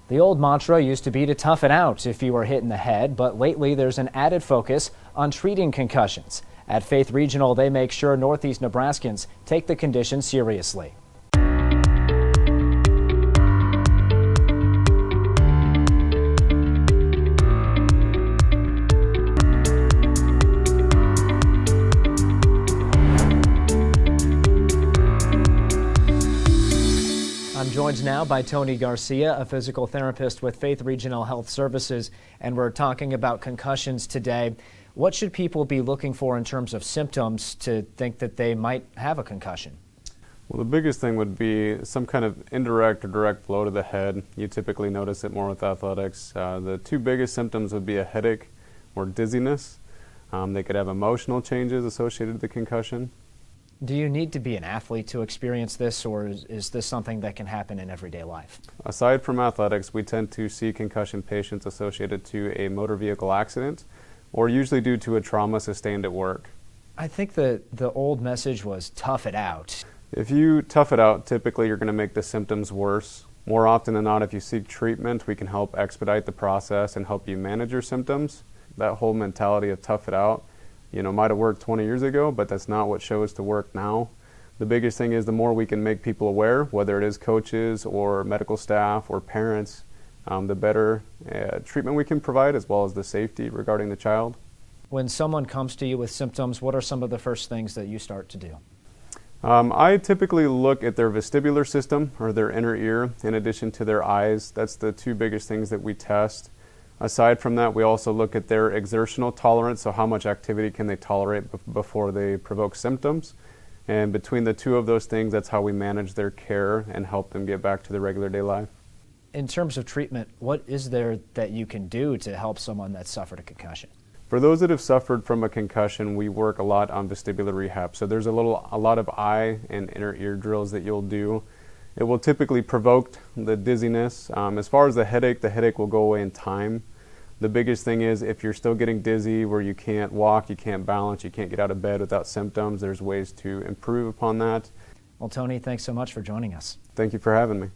The old mantra used to be to tough it out if you were hit in the head, but lately there's an added focus on treating concussions. At Faith Regional, they make sure Northeast Nebraskans take the condition seriously. I'm joined now by Tony Garcia, a physical therapist with Faith Regional Health Services, and we're talking about concussions today. What should people be looking for in terms of symptoms to think that they might have a concussion? Well, the biggest thing would be some kind of indirect or direct blow to the head. You typically notice it more with athletics. The two biggest symptoms would be a headache or dizziness. They could have emotional changes associated with the concussion. Do you need to be an athlete to experience this, or is this something that can happen in everyday life? Aside from athletics, we tend to see concussion patients associated to a motor vehicle accident or usually due to a trauma sustained at work. I think that the old message was tough it out. If you tough it out, typically you're going to make the symptoms worse. More often than not, if you seek treatment, we can help expedite the process and help you manage your symptoms. That whole mentality of tough it out, might have worked 20 years ago, but that's not what shows to work now. The biggest thing is the more we can make people aware, whether it is coaches or medical staff or parents, the better treatment we can provide, as well as the safety regarding the child. When someone comes to you with symptoms, what are some of the first things that you start to do? I typically look at their vestibular system or their inner ear in addition to their eyes. That's the two biggest things that we test. Aside from that, we also look at their exertional tolerance, so how much activity can they tolerate before they provoke symptoms. And between the two of those things, that's how we manage their care and help them get back to their regular day life. In terms of treatment, what is there that you can do to help someone that suffered a concussion? For those that have suffered from a concussion, we work a lot on vestibular rehab. So there's a lot of eye and inner ear drills that you'll do. It will typically provoke the dizziness. As far as the headache will go away in time. The biggest thing is if you're still getting dizzy where you can't walk, you can't balance, you can't get out of bed without symptoms, there's ways to improve upon that. Well, Tony, thanks so much for joining us. Thank you for having me.